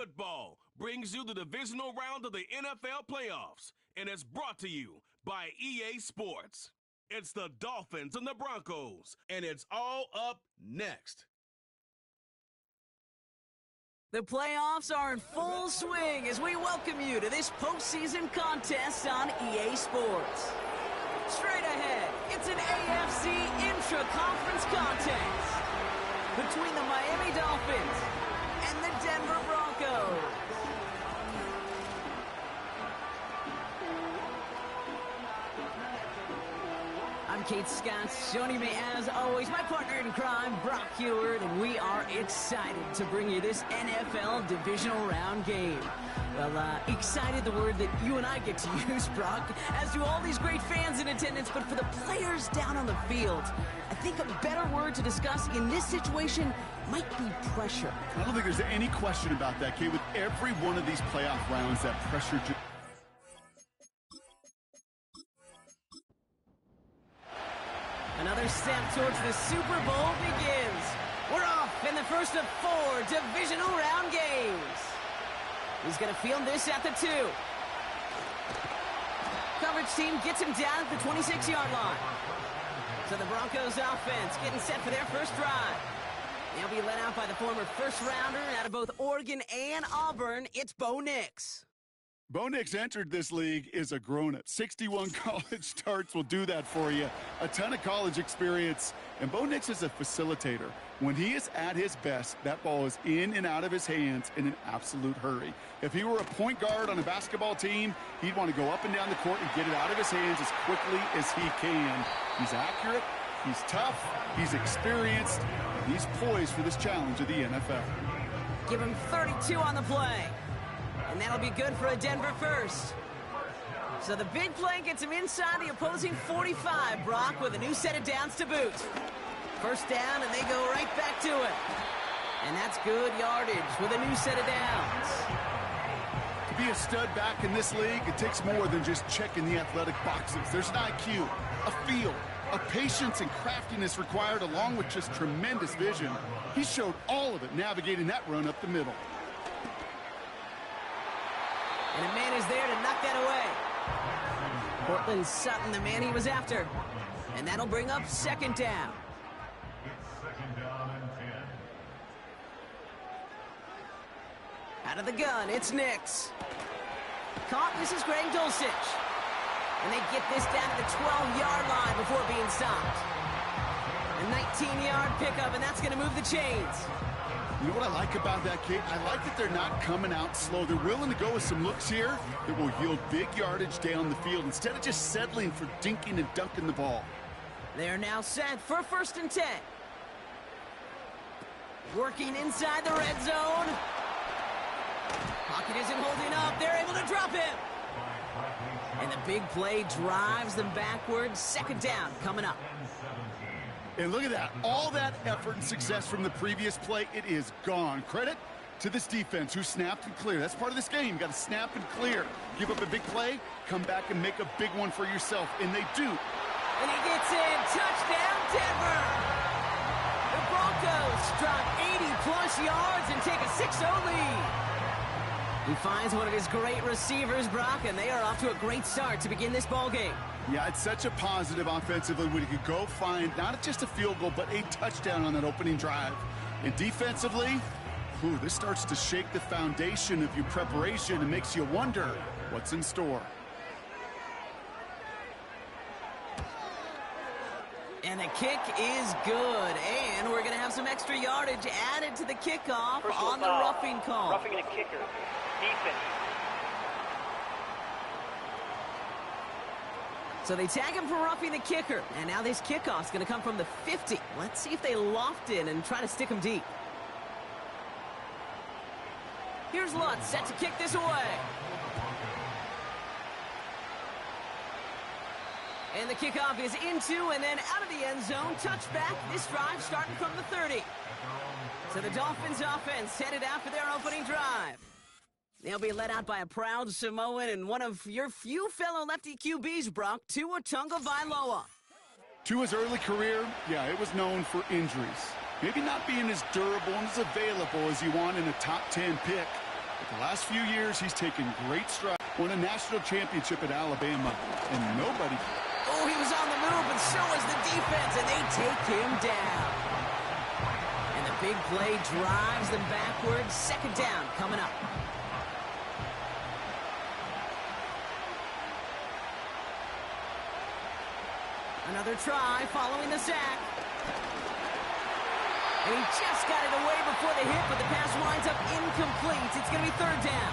football brings you the divisional round of the NFL playoffs, and it's brought to you by EA Sports. It's the Dolphins and the Broncos, and it's all up next. The playoffs are in full swing as we welcome you to this postseason contest on EA Sports. Straight ahead, it's an AFC intra-conference contest between the Miami Dolphins and the Denver Broncos. I'm Kate Scott, joining me as always, my partner in crime, Brock Heward, and we are excited to bring you this NFL Divisional Round game. Well, excited, the word that you and I get to use, Brock, as do all these great fans in attendance, but for the players down on the field, I think a better word to discuss in this situation might be pressure. I don't think there's any question about that, Kate. With every one of these playoff rounds, that pressure... Another step towards the Super Bowl begins. We're off in the first of 4 divisional round games. He's going to field this at the 2. Coverage team gets him down at the 26-yard line. So the Broncos offense getting set for their first drive. They'll be led out by the former first-rounder out of both Oregon and Auburn. It's Bo Nix. Bo Nix entered this league as a grown-up. 61 college starts will do that for you. A ton of college experience. And Bo Nix is a facilitator. When he is at his best, that ball is in and out of his hands in an absolute hurry. If he were a point guard on a basketball team, he'd want to go up and down the court and get it out of his hands as quickly as he can. He's accurate, he's tough, he's experienced, and he's poised for this challenge of the NFL. Give him 32 on the play. And that'll be good for a Denver first. So the big play gets him inside the opposing 45, Brock, with a new set of downs to boot. First down, and they go right back to it. And that's good yardage with a new set of downs. To be a stud back in this league, it takes more than just checking the athletic boxes. There's an IQ, a feel, a patience and craftiness required, along with just tremendous vision. He showed all of it navigating that run up the middle. And a man is there to knock that away. Portland Sutton, the man he was after. And that'll bring up second down. Out of the gun, it's Nix. Caught, this is Greg Dulcich. And they get this down to the 12-yard line before being stopped. A 19-yard pickup, and that's going to move the chains. You know what I like about that, Kate? I like that they're not coming out slow. They're willing to go with some looks here that will yield big yardage down the field instead of just settling for dinking and dunking the ball. They're now set for 1st and 10. Working inside the red zone. Pocket isn't holding up. They're able to drop him. And the big play drives them backwards. Second down coming up. And look at that. All that effort and success from the previous play, it is gone. Credit to this defense who snapped and cleared. That's part of this game. You got to snap and clear. Give up a big play, come back and make a big one for yourself. And they do. And he gets in. Touchdown, Denver. The Broncos drop 80-plus yards and take a 6-0 lead. He finds one of his great receivers, Brock, and they are off to a great start to begin this ballgame. Yeah, it's such a positive offensively when he could go find not just a field goal, but a touchdown on that opening drive. And defensively, this starts to shake the foundation of your preparation and makes you wonder what's in store. And the kick is good, and we're going to have some extra yardage added to the kickoff on the roughing call. Roughing a kicker. Defense. So they tag him for roughing the kicker, and now this kickoff's going to come from the 50. Let's see if they loft in and try to stick him deep. Here's Lutz, set to kick this away. And the kickoff is into and then out of the end zone. Touchback, this drive starting from the 30. So the Dolphins offense headed out for their opening drive. They'll be led out by a proud Samoan and one of your few fellow lefty QBs, Brock, Tua Tagovailoa. Tua's early career, yeah, it was known for injuries. Maybe not being as durable and as available as you want in a top 10 pick. The last few years, he's taken great strides. Won a national championship at Alabama, and nobody... Oh, he was on the move, but so was the defense, and they take him down. And the big play drives them backwards. Second down coming up. Another try following the sack. And he just got it away before the hit, but the pass winds up incomplete. It's going to be third down.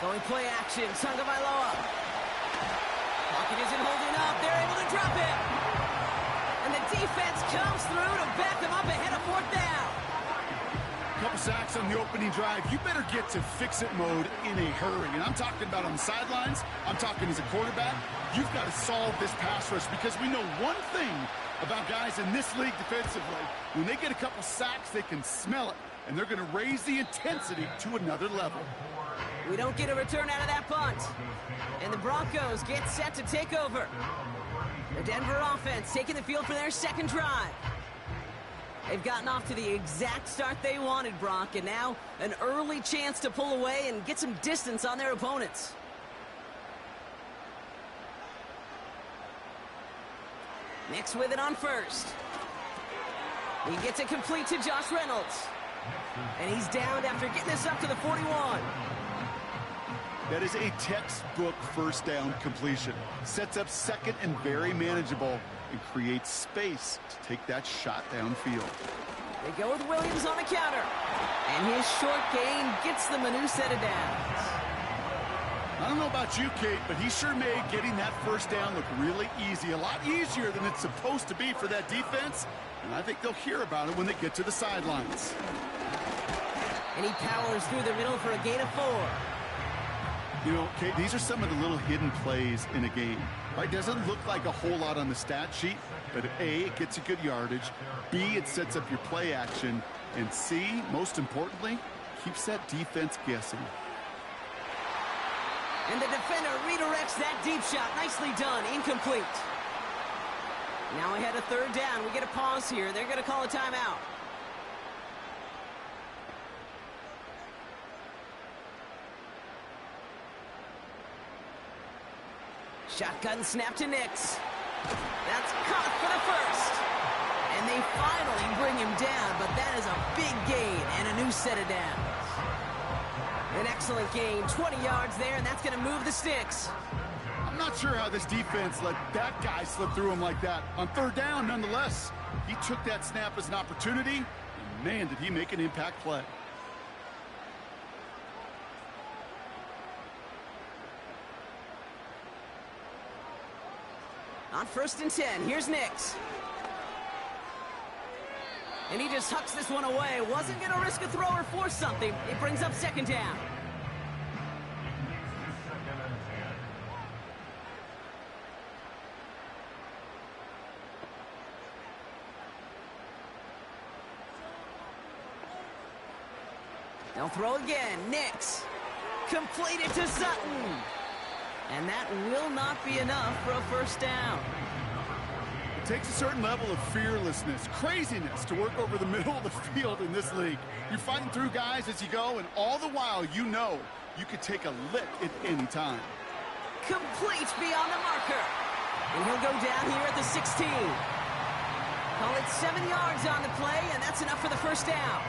Going play action, Tagovailoa. Pocket isn't holding up. They're able to drop him. And the defense comes through to back them up ahead of fourth down. Couple sacks on the opening drive. You better get to fix-it mode in a hurry. And I'm talking about on the sidelines. I'm talking as a quarterback. You've got to solve this pass rush because we know one thing about guys in this league defensively. When they get a couple sacks, they can smell it. And they're going to raise the intensity to another level. We don't get a return out of that punt. And the Broncos get set to take over. The Denver offense taking the field for their second drive. They've gotten off to the exact start they wanted, Brock, and now an early chance to pull away and get some distance on their opponents. Nix with it on first. He gets it complete to Josh Reynolds. And he's downed after getting this up to the 41. That is a textbook first down completion. Sets up second and very manageable and creates space to take that shot downfield. They go with Williams on the counter. And his short gain gets them a new set of downs. I don't know about you, Kate, but he sure made getting that first down look really easy. A lot easier than it's supposed to be for that defense. And I think they'll hear about it when they get to the sidelines. And he powers through the middle for a gain of 4. You know, Kate, these are some of the little hidden plays in a game. Right? Doesn't look like a whole lot on the stat sheet, but A, it gets you good yardage. B, it sets up your play action. And C, most importantly, keeps that defense guessing. And the defender redirects that deep shot. Nicely done. Incomplete. Now ahead of third down. We get a pause here. They're going to call a timeout. Shotgun snap to Nix. That's caught for the first. And they finally bring him down, but that is a big gain and a new set of downs. An excellent gain, 20 yards there, and that's going to move the sticks. I'm not sure how this defense let that guy slip through him like that. On third down, nonetheless, he took that snap as an opportunity, and man, did he make an impact play. On 1st and 10, here's Nix. And he just hucks this one away. Wasn't going to risk a throw or force something. It brings up second down. They'll throw again. Nix. Completed to Sutton. And that will not be enough for a first down. It takes a certain level of fearlessness, craziness to work over the middle of the field in this league. You're fighting through guys as you go, and all the while you know you could take a lick at any time. Complete beyond the marker. And he'll go down here at the 16. Call it 7 yards on the play, and that's enough for the first down.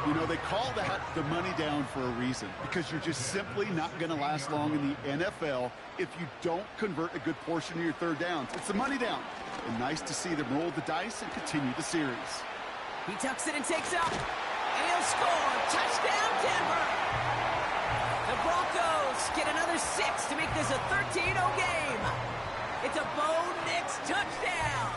You know, they call that the money down for a reason, because you're just simply not going to last long in the NFL if you don't convert a good portion of your third downs. It's the money down. And nice to see them roll the dice and continue the series. He tucks it and takes up. And he'll score. Touchdown, Denver. The Broncos get another 6 to make this a 13-0 game. It's a Bo Nix touchdown.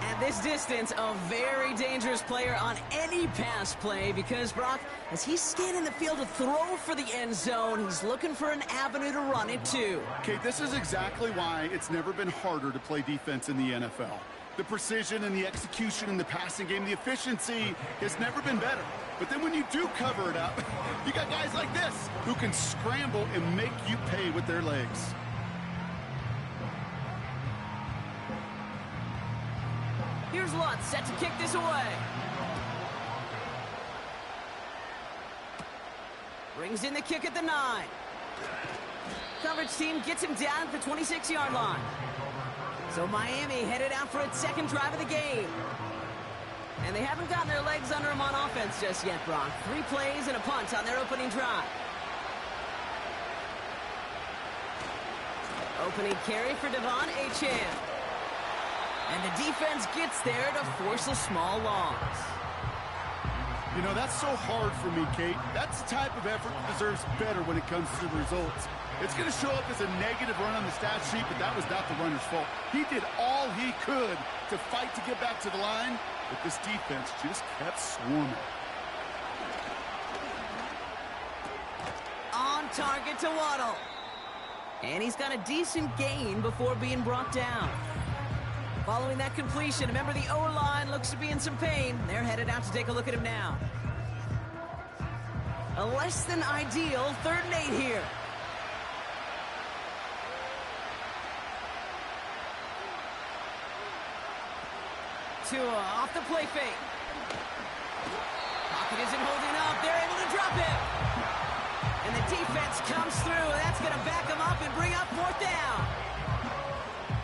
At this distance, a very dangerous player on any pass play because, Brock, as he's scanning the field to throw for the end zone, he's looking for an avenue to run it to. Kate, this is exactly why it's never been harder to play defense in the NFL. The precision and the execution in the passing game, the efficiency has never been better. But then when you do cover it up, you got guys like this who can scramble and make you pay with their legs. slot, set to kick this away. Brings in the kick at the 9. Coverage team gets him down at the 26-yard line. So Miami headed out for its second drive of the game. And they haven't gotten their legs under them on offense just yet, Brock. 3 plays and a punt on their opening drive. Opening carry for Devon Achane. And the defense gets there to force a small loss. You know, that's so hard for me, Kate. That's the type of effort that deserves better when it comes to the results. It's going to show up as a negative run on the stat sheet, but that was not the runner's fault. He did all he could to fight to get back to the line, but this defense just kept swarming. On target to Waddle. And he's got a decent gain before being brought down. Following that completion, remember the O-line looks to be in some pain. They're headed out to take a look at him now. A less than ideal 3rd and 8 here. Tua off the play fake. Pocket isn't holding up. They're able to drop him. And the defense comes through. That's going to back him up and bring up 4th down.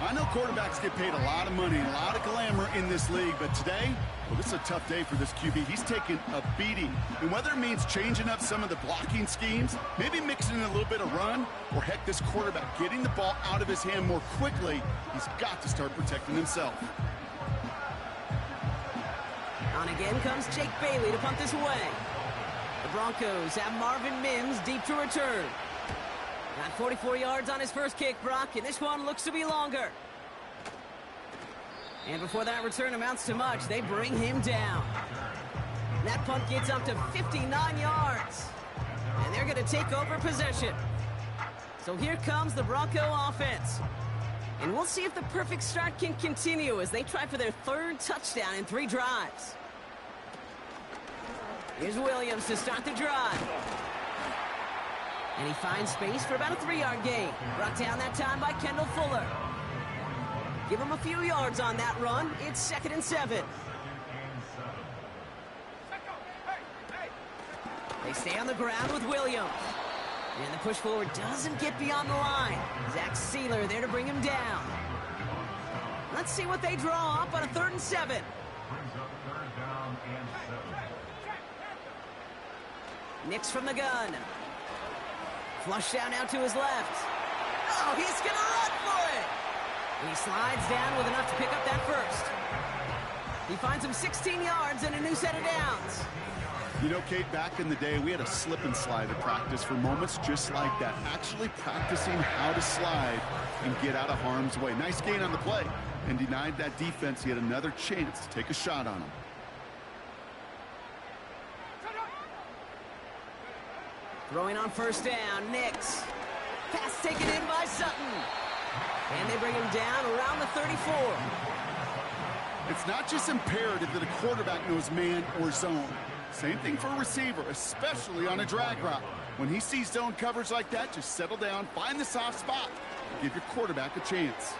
I know quarterbacks get paid a lot of money and a lot of glamour in this league, but today, well, this is a tough day for this QB. He's taking a beating. And whether it means changing up some of the blocking schemes, maybe mixing in a little bit of run, or heck, this quarterback getting the ball out of his hand more quickly, he's got to start protecting himself. On again comes Jake Bailey to punt this away. The Broncos have Marvin Mims deep to return. Got 44 yards on his first kick, Brock, and this one looks to be longer. And before that return amounts to much, they bring him down. That punt gets up to 59 yards. And they're going to take over possession. So here comes the Bronco offense. And we'll see if the perfect start can continue as they try for their 3rd touchdown in 3 drives. Here's Williams to start the drive. And he finds space for about a 3-yard gain. Brought down that time by Kendall Fuller. Give him a few yards on that run. It's 2nd and 7. They stay on the ground with Williams. And the push forward doesn't get beyond the line. Zach Sealer there to bring him down. Let's see what they draw up on a 3rd and 7. Nix from the gun. Flush down out to his left. Oh, he's going to run for it. And he slides down with enough to pick up that first. He finds him 16 yards and a new set of downs. You know, Kate, back in the day, we had a slip and slide at practice for moments just like that. Actually practicing how to slide and get out of harm's way. Nice gain on the play. And denied that defense yet another chance to take a shot on him. Throwing on 1st down, Nix. Pass taken in by Sutton. And they bring him down around the 34. It's not just imperative that a quarterback knows man or zone. Same thing for a receiver, especially on a drag route. When he sees zone coverage like that, just settle down, find the soft spot, and give your quarterback a chance.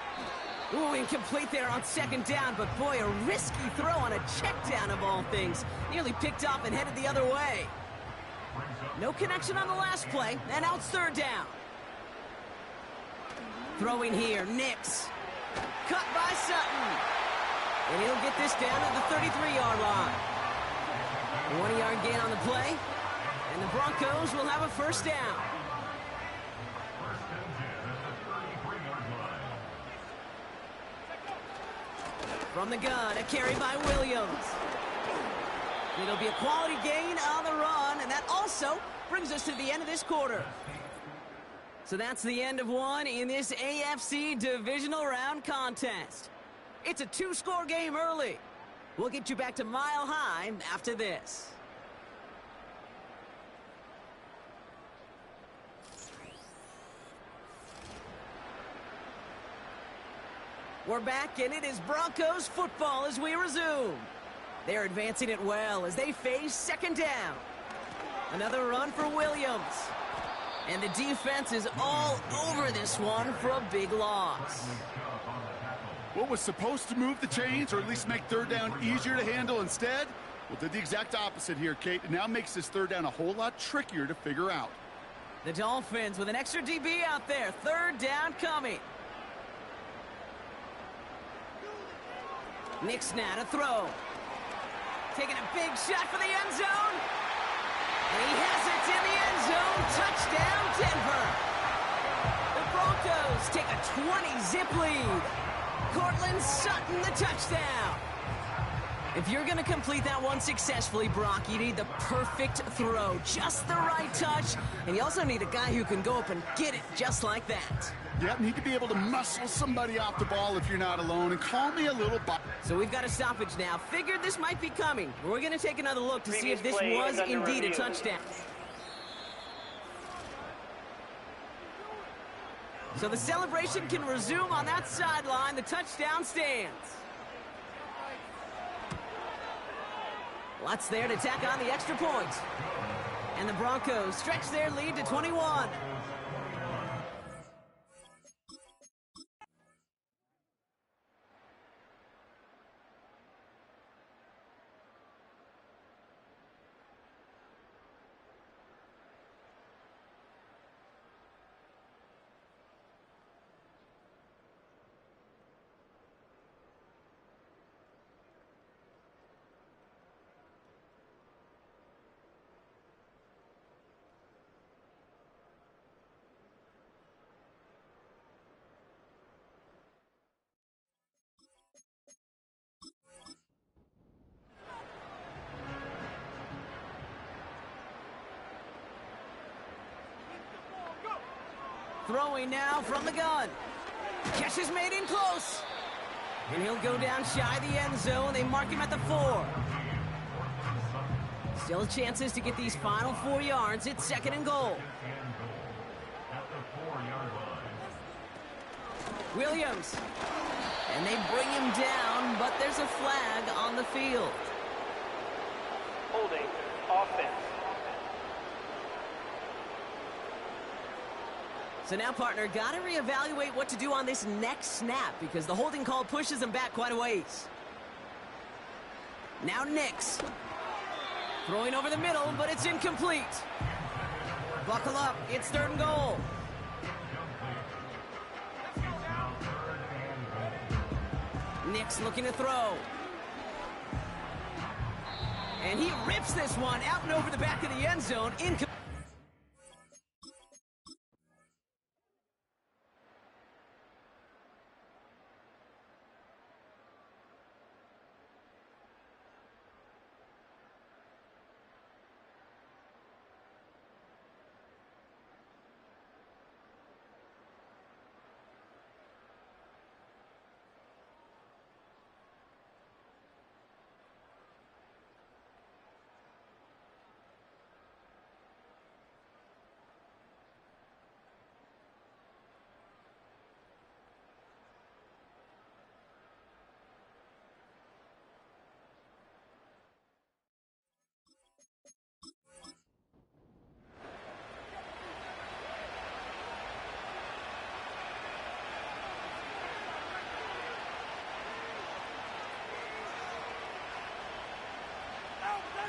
Ooh, incomplete there on 2nd down, but boy, a risky throw on a check down of all things. Nearly picked up and headed the other way. No connection on the last play, and now it's 3rd down. Throwing here, Nix. Cut by Sutton. And he'll get this down at the 33-yard line. A 1-yard gain on the play, and the Broncos will have a 1st down. From the gun, a carry by Williams. It'll be a quality gain on the run, and that also brings us to the end of this quarter. So that's the end of one in this AFC Divisional Round contest. It's a 2-score game early. We'll get you back to Mile High after this. We're back, and it is Broncos football as we resume. They're advancing it well as they face 2nd down. Another run for Williams. And the defense is all over this one for a big loss. What was supposed to move the chains, or at least make third down easier to handle instead, well, did the exact opposite here, Kate. It now makes this third down a whole lot trickier to figure out. The Dolphins with an extra DB out there. Third down coming. Nick's now to throw. Taking a big shot for the end zone. And he has it in the end zone. Touchdown, Denver. The Broncos take a 20-zip lead. Cortland Sutton, the touchdown. If you're going to complete that one successfully, Brock, you need the perfect throw. Just the right touch. And you also need a guy who can go up and get it just like that. Yeah, need to be able to muscle somebody off the ball if you're not alone. And call me a little So we've got a stoppage now. Figured this might be coming. We're going to take another look to see if this was indeed a touchdown. So the celebration can resume on that sideline. The touchdown stands. Lutz there to tack on the extra point. And the Broncos stretch their lead to 21. Throwing now from the gun. Catch is made in close. And he'll go down shy of the end zone. They mark him at the 4. Still chances to get these final 4 yards. It's 2nd and goal. Williams. And they bring him down, but there's a flag on the field. Holding. Offense. So now, partner, got to reevaluate what to do on this next snap because the holding call pushes him back quite a ways. Now Nix. Throwing over the middle, but it's incomplete. Buckle up. It's 3rd and goal. Nix looking to throw. And he rips this one out and over the back of the end zone. Incomplete.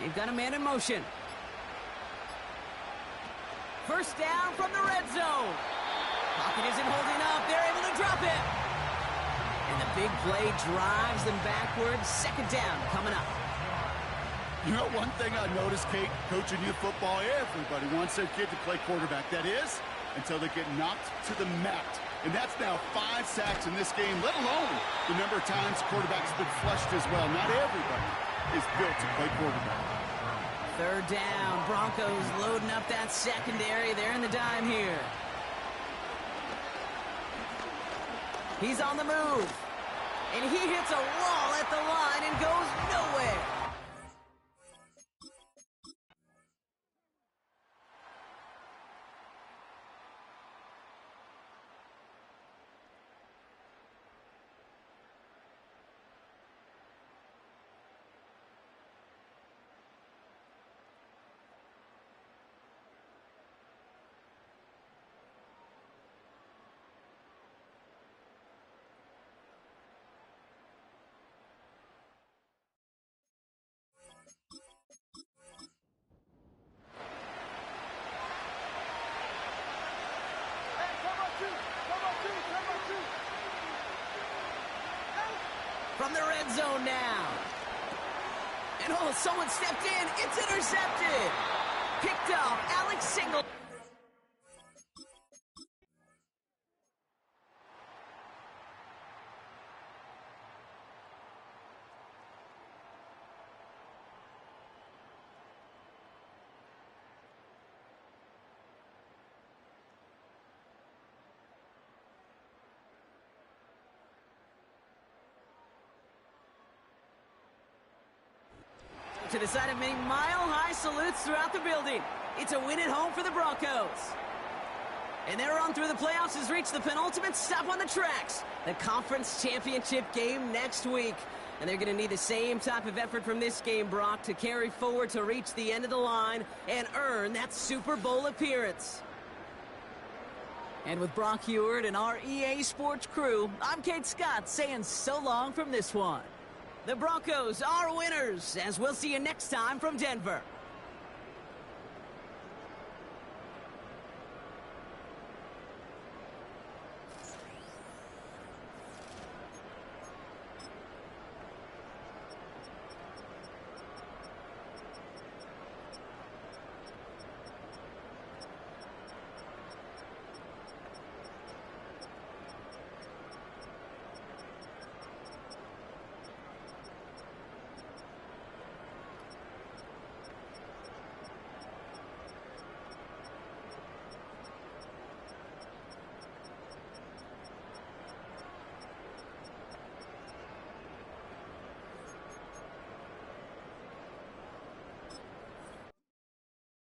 They've got a man in motion. First down from the red zone. Pocket isn't holding up. They're able to drop it. And the big play drives them backwards. 2nd down coming up. You know, one thing I noticed, Kate, coaching youth football, everybody wants their kid to play quarterback. That is, until they get knocked to the mat. And that's now 5 sacks in this game, let alone the number of times quarterbacks have been flushed as well. Not everybody is built to play quarterback. 3rd down. Broncos loading up that secondary. They're in the dime here. He's on the move. And he hits a wall at the line and goes nowhere. from the red zone now. And oh, someone stepped in. It's intercepted. Picked off Alex Single. To the side of many mile-high salutes throughout the building. It's a win at home for the Broncos. And their run through the playoffs has reached the penultimate stop on the tracks. The conference championship game next week. And they're going to need the same type of effort from this game, Brock, to carry forward to reach the end of the line and earn that Super Bowl appearance. And with Brock Heward and our EA Sports crew, I'm Kate Scott saying so long from this one. The Broncos are winners, as we'll see you next time from Denver.